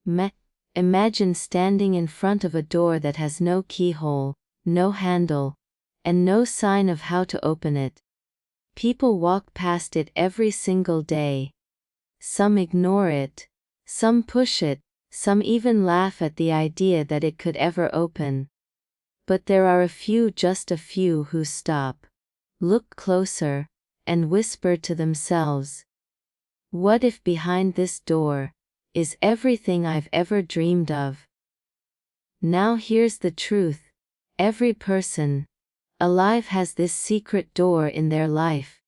Meh. Imagine standing in front of a door that has no keyhole, no handle, and no sign of how to open it. People walk past it every single day. Some ignore it, some push it, some even laugh at the idea that it could ever open. But there are a few, just a few, who stop, look closer, and whisper to themselves, "What if behind this door is everything I've ever dreamed of?" Now here's the truth. Every person alive has this secret door in their life.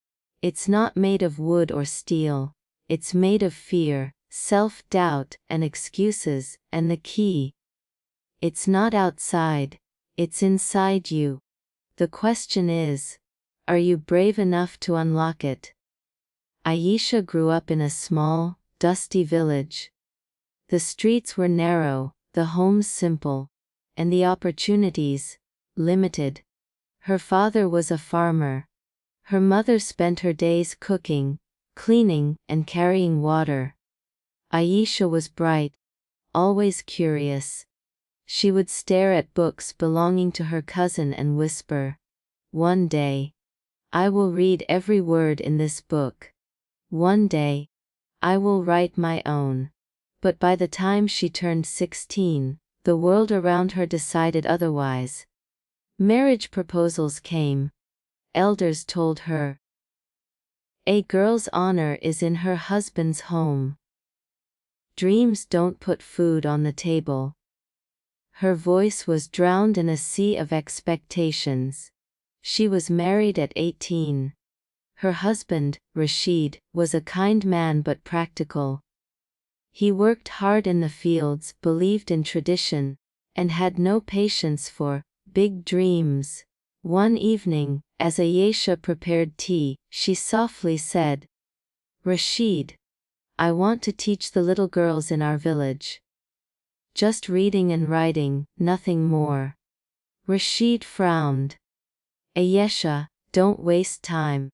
It's not made of wood or steel. It's made of fear, self-doubt, and excuses, and the key, it's not outside, it's inside you. The question is, are you brave enough to unlock it? Aisha grew up in a small, dusty village. The streets were narrow, the homes simple, and the opportunities limited. Her father was a farmer. Her mother spent her days cooking, cleaning, and carrying water. Aisha was bright, always curious. She would stare at books belonging to her cousin and whisper, "One day, I will read every word in this book. One day, I will write my own." But by the time she turned 16, the world around her decided otherwise. Marriage proposals came. Elders told her, "A girl's honor is in her husband's home. Dreams don't put food on the table." Her voice was drowned in a sea of expectations. She was married at 18. Her husband, Rashid, was a kind man but practical. He worked hard in the fields, believed in tradition, and had no patience for big dreams. One evening, as Ayesha prepared tea, she softly said, "Rashid, I want to teach the little girls in our village. Just reading and writing, nothing more." Rashid frowned. "Ayesha, don't waste time.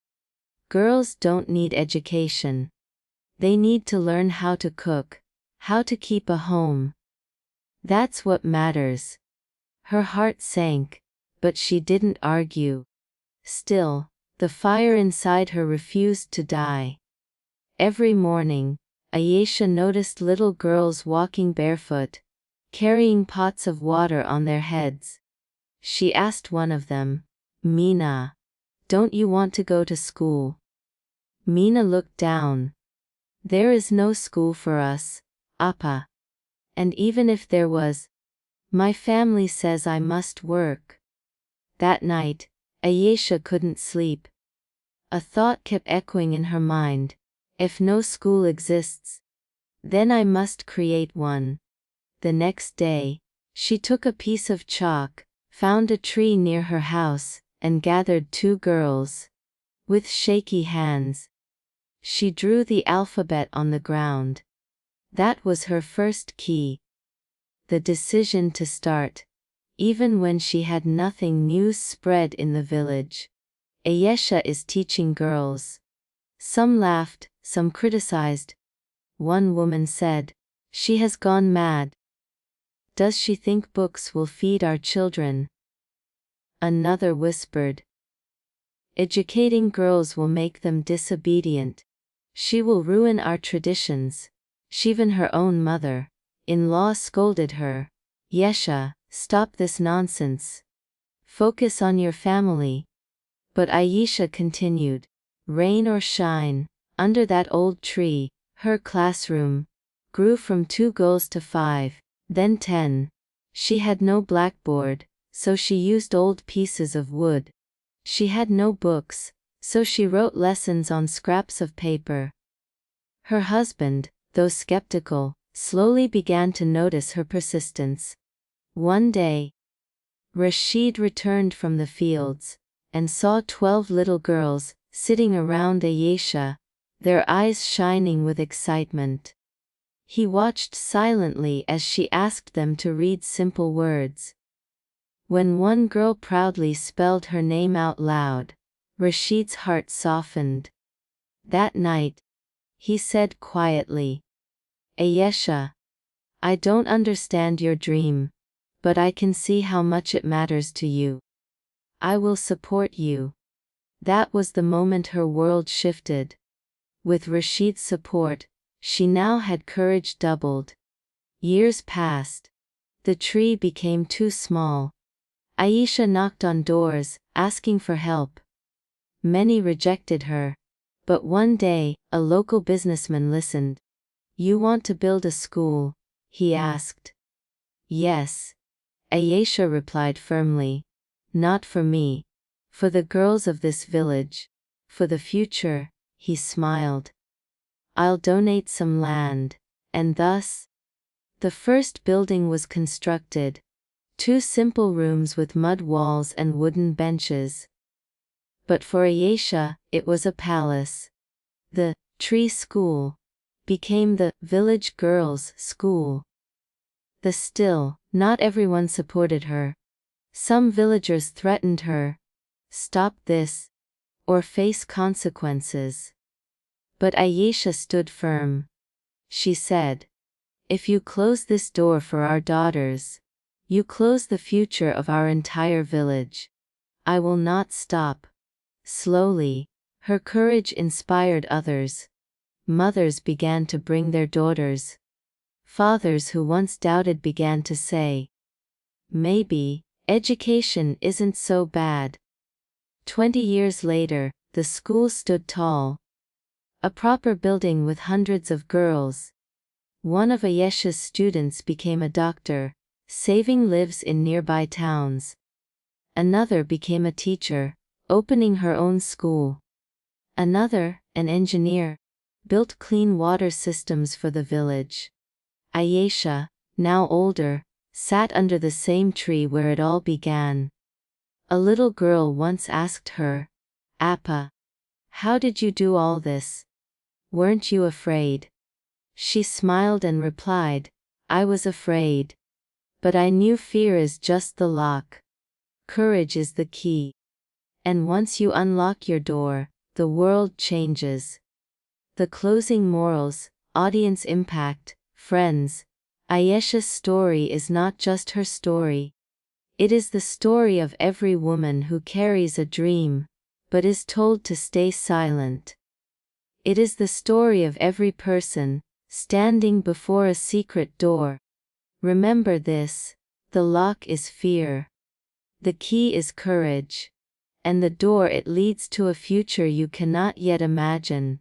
Girls don't need education. They need to learn how to cook, how to keep a home. That's what matters." Her heart sank, but she didn't argue. Still, the fire inside her refused to die. Every morning, Ayesha noticed little girls walking barefoot, carrying pots of water on their heads. She asked one of them, "Mina, don't you want to go to school?" Mina looked down. "There is no school for us, Appa. And even if there was, my family says I must work." That night, Ayesha couldn't sleep. A thought kept echoing in her mind. If no school exists, then I must create one. The next day, she took a piece of chalk, found a tree near her house, and gathered 2 girls. With shaky hands, she drew the alphabet on the ground. That was her first key. The decision to start, even when she had nothing. News spread in the village. "Ayesha is teaching girls." Some laughed, some criticized. One woman said, "She has gone mad. Does she think books will feed our children?" Another whispered, "Educating girls will make them disobedient. She will ruin our traditions." Even her own mother-in-law scolded her, "Yesha, stop this nonsense. Focus on your family." But Ayesha continued. Rain or shine, under that old tree, her classroom grew from 2 girls to 5, then 10. She had no blackboard, so she used old pieces of wood. She had no books, so she wrote lessons on scraps of paper. Her husband, though skeptical, slowly began to notice her persistence. One day, Rashid returned from the fields, and saw 12 little girls sitting around Ayesha, their eyes shining with excitement. He watched silently as she asked them to read simple words. When one girl proudly spelled her name out loud, Rashid's heart softened. That night, he said quietly, "Ayesha, I don't understand your dream, but I can see how much it matters to you. I will support you." That was the moment her world shifted. With Rashid's support, she now had courage doubled. Years passed. The tree became too small. Aisha knocked on doors, asking for help. Many rejected her. But one day, a local businessman listened. "You want to build a school?" he asked. "Yes," Aisha replied firmly. "Not for me. For the girls of this village. For the future," he smiled. "I'll donate some land." And thus, the first building was constructed. 2 simple rooms with mud walls and wooden benches. But for Aisha, it was a palace. The tree school became the village girls' school. Still, not everyone supported her. Some villagers threatened her. "Stop this, or face consequences." But Aisha stood firm. She said, "If you close this door for our daughters, you close the future of our entire village. I will not stop." Slowly, her courage inspired others. Mothers began to bring their daughters. Fathers who once doubted began to say, "Maybe education isn't so bad." 20 years later, the school stood tall. A proper building with hundreds of girls. One of Ayesha's students became a doctor, saving lives in nearby towns. Another became a teacher, opening her own school. Another, an engineer, built clean water systems for the village. Ayesha, now older, sat under the same tree where it all began. A little girl once asked her, "Appa, how did you do all this? Weren't you afraid?" She smiled and replied, "I was afraid. But I knew fear is just the lock. Courage is the key. And once you unlock your door, the world changes." The closing morals, audience impact, friends. Ayesha's story is not just her story. It is the story of every woman who carries a dream, but is told to stay silent. It is the story of every person, standing before a secret door. Remember this: the lock is fear. The key is courage. And the door it leads to a future you cannot yet imagine.